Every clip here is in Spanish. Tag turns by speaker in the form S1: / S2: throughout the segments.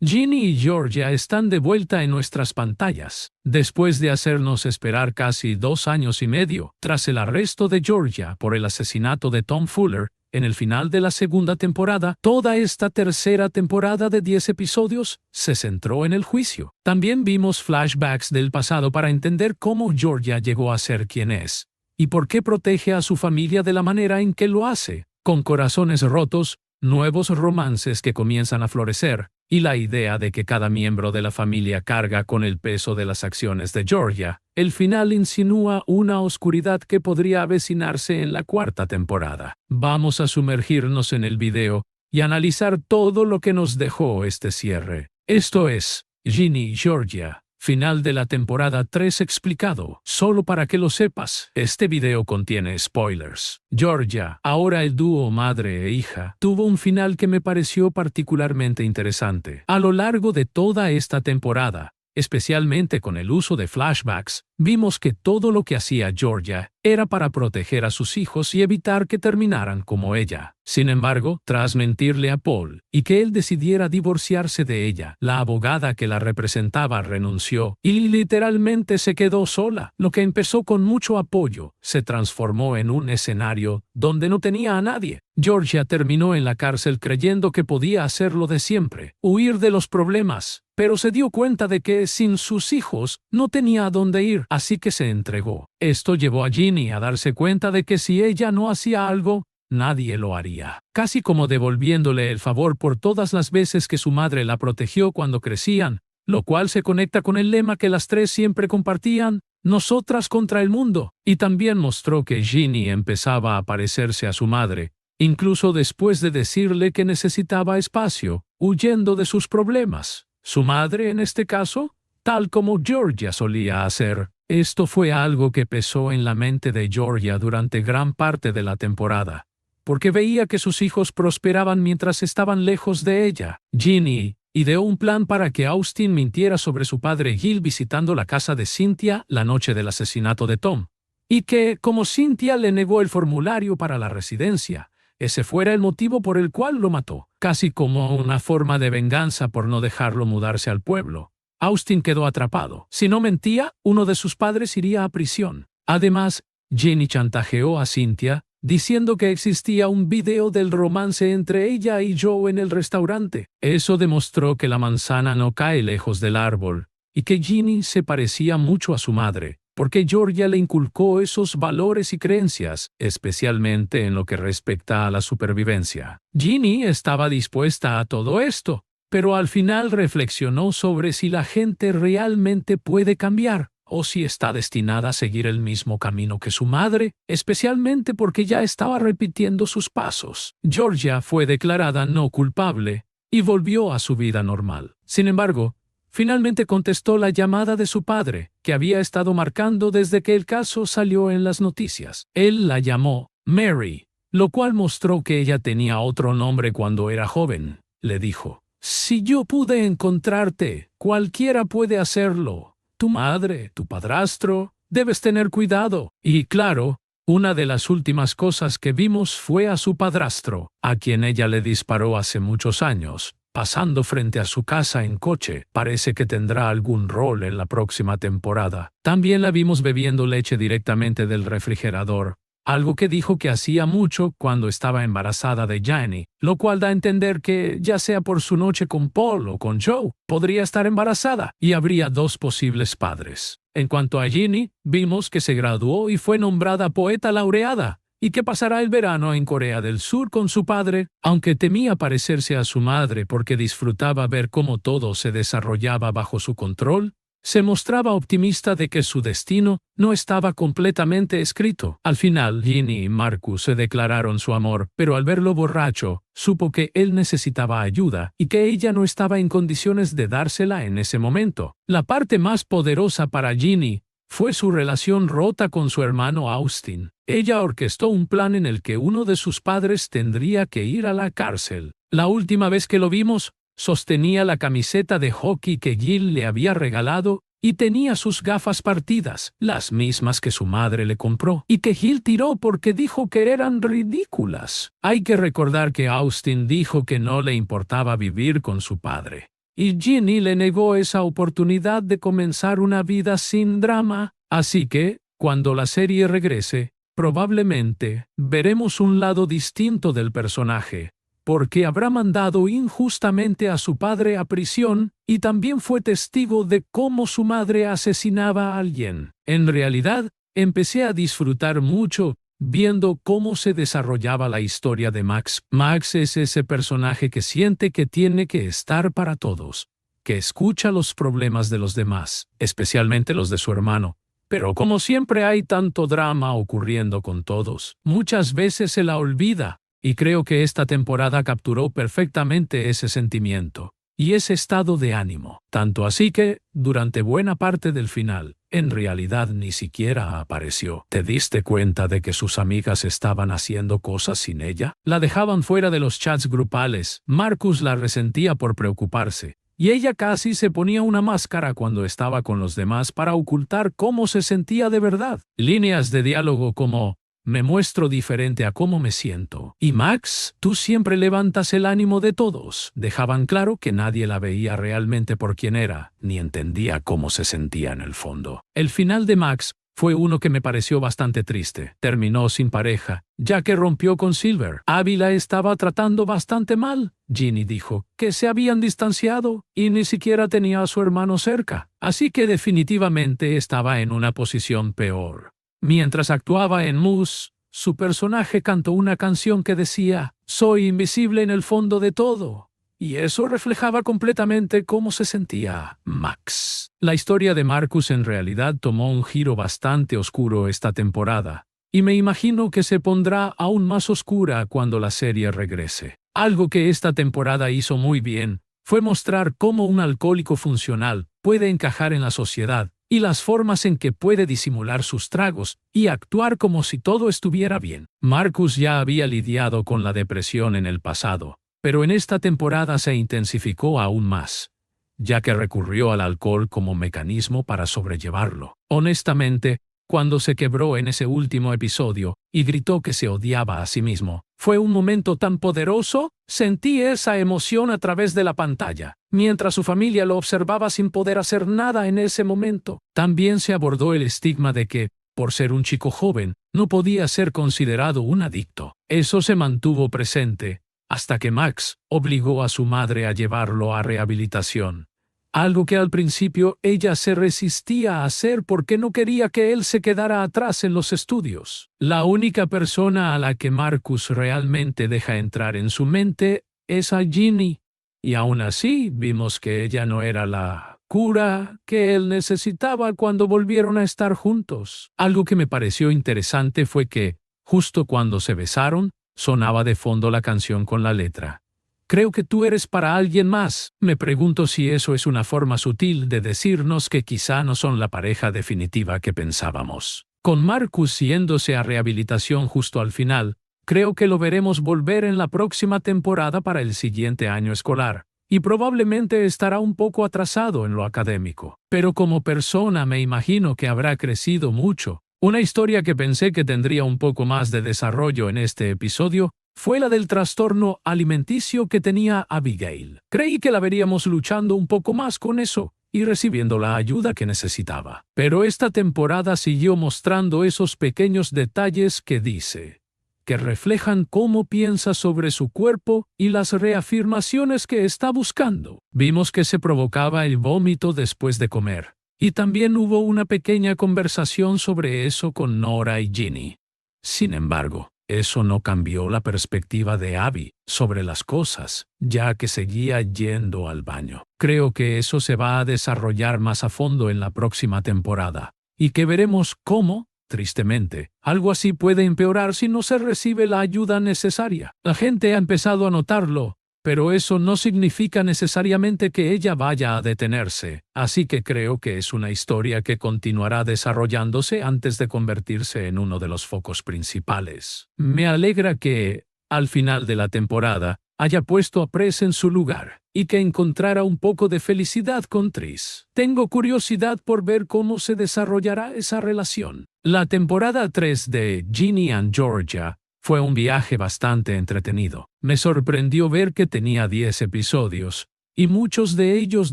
S1: Ginny y Georgia están de vuelta en nuestras pantallas, después de hacernos esperar casi 2 años y medio, tras el arresto de Georgia por el asesinato de Tom Fuller. En el final de la segunda temporada, toda esta tercera temporada de 10 episodios se centró en el juicio. También vimos flashbacks del pasado para entender cómo Georgia llegó a ser quien es, y por qué protege a su familia de la manera en que lo hace, con corazones rotos, nuevos romances que comienzan a florecer, y la idea de que cada miembro de la familia carga con el peso de las acciones de Georgia. El final insinúa una oscuridad que podría avecinarse en la cuarta temporada. Vamos a sumergirnos en el video y analizar todo lo que nos dejó este cierre. Esto es Ginny y Georgia. Final de la temporada 3 explicado. Solo para que lo sepas, este video contiene spoilers. Georgia, ahora el dúo madre e hija, tuvo un final que me pareció particularmente interesante. A lo largo de toda esta temporada, especialmente con el uso de flashbacks, vimos que todo lo que hacía Georgia era para proteger a sus hijos y evitar que terminaran como ella. Sin embargo, tras mentirle a Paul y que él decidiera divorciarse de ella, la abogada que la representaba renunció y literalmente se quedó sola. Lo que empezó con mucho apoyo se transformó en un escenario donde no tenía a nadie. Georgia terminó en la cárcel creyendo que podía hacer lo de siempre, huir de los problemas, pero se dio cuenta de que sin sus hijos no tenía a dónde ir, así que se entregó. Esto llevó a Ginny a darse cuenta de que si ella no hacía algo, nadie lo haría, casi como devolviéndole el favor por todas las veces que su madre la protegió cuando crecían, lo cual se conecta con el lema que las tres siempre compartían: nosotras contra el mundo, y también mostró que Ginny empezaba a parecerse a su madre, incluso después de decirle que necesitaba espacio, huyendo de sus problemas. Su madre, en este caso, tal como Georgia solía hacer. Esto fue algo que pesó en la mente de Georgia durante gran parte de la temporada, porque veía que sus hijos prosperaban mientras estaban lejos de ella. Ginny ideó un plan para que Austin mintiera sobre su padre Gil visitando la casa de Cynthia la noche del asesinato de Tom, y que, como Cynthia le negó el formulario para la residencia, ese fuera el motivo por el cual lo mató, casi como una forma de venganza por no dejarlo mudarse al pueblo. Austin quedó atrapado. Si no mentía, uno de sus padres iría a prisión. Además, Ginny chantajeó a Cynthia, diciendo que existía un video del romance entre ella y Joe en el restaurante. Eso demostró que la manzana no cae lejos del árbol, y que Ginny se parecía mucho a su madre, porque Georgia le inculcó esos valores y creencias, especialmente en lo que respecta a la supervivencia. Ginny estaba dispuesta a todo esto, pero al final reflexionó sobre si la gente realmente puede cambiar, o si está destinada a seguir el mismo camino que su madre, especialmente porque ya estaba repitiendo sus pasos. Georgia fue declarada no culpable y volvió a su vida normal. Sin embargo, finalmente contestó la llamada de su padre, que había estado marcando desde que el caso salió en las noticias. Él la llamó Mary, lo cual mostró que ella tenía otro nombre cuando era joven. Le dijo: si yo pude encontrarte, cualquiera puede hacerlo. Tu madre, tu padrastro, debes tener cuidado. Y claro, una de las últimas cosas que vimos fue a su padrastro, a quien ella le disparó hace muchos años, pasando frente a su casa en coche. Parece que tendrá algún rol en la próxima temporada. También la vimos bebiendo leche directamente del refrigerador, algo que dijo que hacía mucho cuando estaba embarazada de Ginny, lo cual da a entender que, ya sea por su noche con Paul o con Joe, podría estar embarazada y habría 2 posibles padres. En cuanto a Ginny, vimos que se graduó y fue nombrada poeta laureada, y que pasará el verano en Corea del Sur con su padre, aunque temía parecerse a su madre porque disfrutaba ver cómo todo se desarrollaba bajo su control. Se mostraba optimista de que su destino no estaba completamente escrito. Al final, Ginny y Marcus se declararon su amor, pero al verlo borracho, supo que él necesitaba ayuda y que ella no estaba en condiciones de dársela en ese momento. La parte más poderosa para Ginny fue su relación rota con su hermano Austin. Ella orquestó un plan en el que uno de sus padres tendría que ir a la cárcel. La última vez que lo vimos, sostenía la camiseta de hockey que Gil le había regalado y tenía sus gafas partidas, las mismas que su madre le compró, y que Gil tiró porque dijo que eran ridículas. Hay que recordar que Austin dijo que no le importaba vivir con su padre, y Ginny le negó esa oportunidad de comenzar una vida sin drama, así que, cuando la serie regrese, probablemente veremos un lado distinto del personaje, porque habrá mandado injustamente a su padre a prisión y también fue testigo de cómo su madre asesinaba a alguien. En realidad, empecé a disfrutar mucho viendo cómo se desarrollaba la historia de Max. Max es ese personaje que siente que tiene que estar para todos, que escucha los problemas de los demás, especialmente los de su hermano. Pero como siempre hay tanto drama ocurriendo con todos, muchas veces se la olvida, y creo que esta temporada capturó perfectamente ese sentimiento y ese estado de ánimo, tanto así que, durante buena parte del final, en realidad ni siquiera apareció. ¿Te diste cuenta de que sus amigas estaban haciendo cosas sin ella? La dejaban fuera de los chats grupales. Marcus la resentía por preocuparse, y ella casi se ponía una máscara cuando estaba con los demás para ocultar cómo se sentía de verdad. Líneas de diálogo como: me muestro diferente a cómo me siento. Y Max, tú siempre levantas el ánimo de todos. Dejaban claro que nadie la veía realmente por quien era, ni entendía cómo se sentía en el fondo. El final de Max fue uno que me pareció bastante triste. Terminó sin pareja, ya que rompió con Silver. Abby la estaba tratando bastante mal. Ginny dijo que se habían distanciado y ni siquiera tenía a su hermano cerca. Así que definitivamente estaba en una posición peor. Mientras actuaba en Moose, su personaje cantó una canción que decía: soy invisible en el fondo de todo. Y eso reflejaba completamente cómo se sentía Max. La historia de Marcus en realidad tomó un giro bastante oscuro esta temporada, y me imagino que se pondrá aún más oscura cuando la serie regrese. Algo que esta temporada hizo muy bien fue mostrar cómo un alcohólico funcional puede encajar en la sociedad, y las formas en que puede disimular sus tragos y actuar como si todo estuviera bien. Marcus ya había lidiado con la depresión en el pasado, pero en esta temporada se intensificó aún más, ya que recurrió al alcohol como mecanismo para sobrellevarlo. Honestamente, cuando se quebró en ese último episodio y gritó que se odiaba a sí mismo, fue un momento tan poderoso. Sentí esa emoción a través de la pantalla, mientras su familia lo observaba sin poder hacer nada en ese momento. También se abordó el estigma de que, por ser un chico joven, no podía ser considerado un adicto. Eso se mantuvo presente hasta que Max obligó a su madre a llevarlo a rehabilitación, algo que al principio ella se resistía a hacer porque no quería que él se quedara atrás en los estudios. La única persona a la que Marcus realmente deja entrar en su mente es a Ginny, y aún así vimos que ella no era la cura que él necesitaba cuando volvieron a estar juntos. Algo que me pareció interesante fue que, justo cuando se besaron, sonaba de fondo la canción con la letra: creo que tú eres para alguien más. Me pregunto si eso es una forma sutil de decirnos que quizá no son la pareja definitiva que pensábamos. Con Marcus yéndose a rehabilitación justo al final, creo que lo veremos volver en la próxima temporada para el siguiente año escolar, y probablemente estará un poco atrasado en lo académico. Pero como persona me imagino que habrá crecido mucho. Una historia que pensé que tendría un poco más de desarrollo en este episodio fue la del trastorno alimenticio que tenía Abigail. Creí que la veríamos luchando un poco más con eso y recibiendo la ayuda que necesitaba. Pero esta temporada siguió mostrando esos pequeños detalles que reflejan cómo piensa sobre su cuerpo y las reafirmaciones que está buscando. Vimos que se provocaba el vómito después de comer, y también hubo una pequeña conversación sobre eso con Nora y Ginny. Sin embargo, eso no cambió la perspectiva de Abby sobre las cosas, ya que seguía yendo al baño. Creo que eso se va a desarrollar más a fondo en la próxima temporada, y que veremos cómo, tristemente, algo así puede empeorar si no se recibe la ayuda necesaria. La gente ha empezado a notarlo, pero eso no significa necesariamente que ella vaya a detenerse, así que creo que es una historia que continuará desarrollándose antes de convertirse en uno de los focos principales. Me alegra que, al final de la temporada, haya puesto a Press en su lugar, y que encontrara un poco de felicidad con Tris. Tengo curiosidad por ver cómo se desarrollará esa relación. La temporada 3 de Ginny and Georgia fue un viaje bastante entretenido. Me sorprendió ver que tenía 10 episodios, y muchos de ellos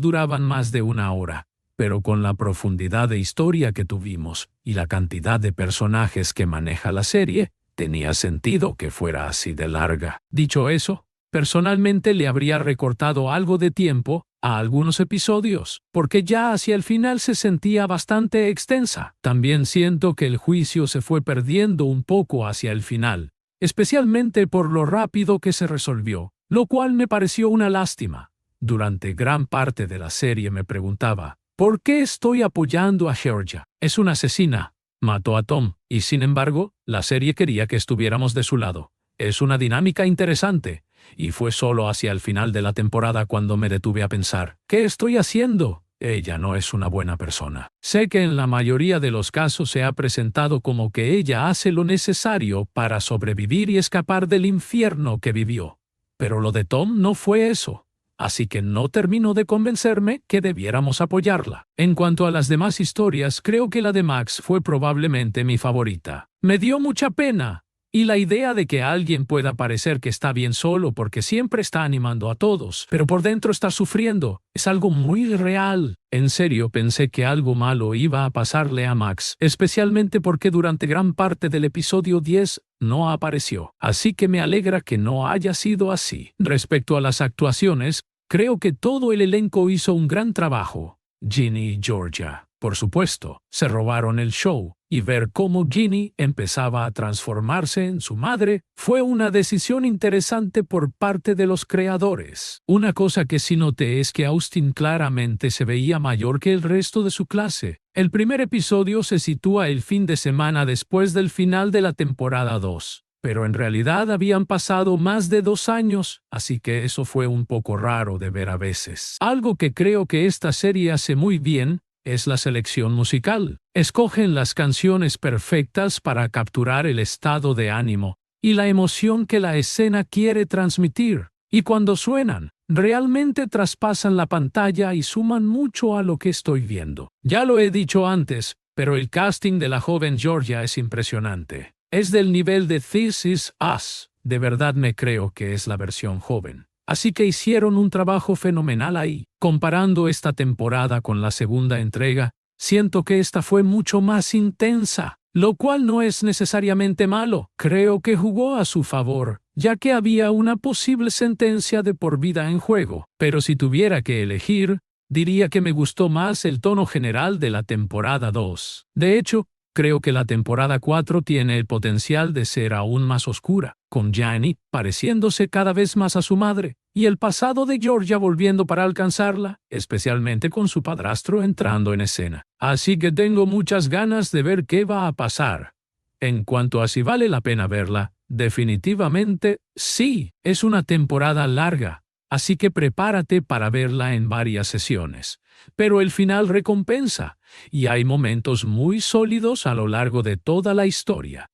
S1: duraban más de una hora. Pero con la profundidad de historia que tuvimos y la cantidad de personajes que maneja la serie, tenía sentido que fuera así de larga. Dicho eso, personalmente le habría recortado algo de tiempo a algunos episodios, porque ya hacia el final se sentía bastante extensa. También siento que el juicio se fue perdiendo un poco hacia el final, especialmente por lo rápido que se resolvió, lo cual me pareció una lástima. Durante gran parte de la serie me preguntaba, ¿por qué estoy apoyando a Georgia? Es una asesina. Mató a Tom, y sin embargo, la serie quería que estuviéramos de su lado. Es una dinámica interesante, y fue solo hacia el final de la temporada cuando me detuve a pensar, ¿qué estoy haciendo? Ella no es una buena persona. Sé que en la mayoría de los casos se ha presentado como que ella hace lo necesario para sobrevivir y escapar del infierno que vivió. Pero lo de Tom no fue eso. Así que no terminó de convencerme que debiéramos apoyarla. En cuanto a las demás historias, creo que la de Max fue probablemente mi favorita. Me dio mucha pena. Y la idea de que alguien pueda parecer que está bien solo porque siempre está animando a todos, pero por dentro está sufriendo, es algo muy real. En serio pensé que algo malo iba a pasarle a Max, especialmente porque durante gran parte del episodio 10 no apareció. Así que me alegra que no haya sido así. Respecto a las actuaciones, creo que todo el elenco hizo un gran trabajo. Ginny y Georgia, por supuesto, se robaron el show, y ver cómo Ginny empezaba a transformarse en su madre fue una decisión interesante por parte de los creadores. Una cosa que sí noté es que Austin claramente se veía mayor que el resto de su clase. El primer episodio se sitúa el fin de semana después del final de la temporada 2. Pero en realidad habían pasado más de 2 años, así que eso fue un poco raro de ver a veces. Algo que creo que esta serie hace muy bien es la selección musical. Escogen las canciones perfectas para capturar el estado de ánimo y la emoción que la escena quiere transmitir. Y cuando suenan, realmente traspasan la pantalla y suman mucho a lo que estoy viendo. Ya lo he dicho antes, pero el casting de la joven Georgia es impresionante. Es del nivel de This Is Us. De verdad me creo que es la versión joven. Así que hicieron un trabajo fenomenal ahí. Comparando esta temporada con la segunda entrega, siento que esta fue mucho más intensa, lo cual no es necesariamente malo. Creo que jugó a su favor, ya que había una posible sentencia de por vida en juego. Pero si tuviera que elegir, diría que me gustó más el tono general de la temporada 2. De hecho, creo que la temporada 4 tiene el potencial de ser aún más oscura, con Ginny pareciéndose cada vez más a su madre, y el pasado de Georgia volviendo para alcanzarla, especialmente con su padrastro entrando en escena. Así que tengo muchas ganas de ver qué va a pasar. En cuanto a si vale la pena verla, definitivamente sí, es una temporada larga, así que prepárate para verla en varias sesiones. Pero el final recompensa, y hay momentos muy sólidos a lo largo de toda la historia.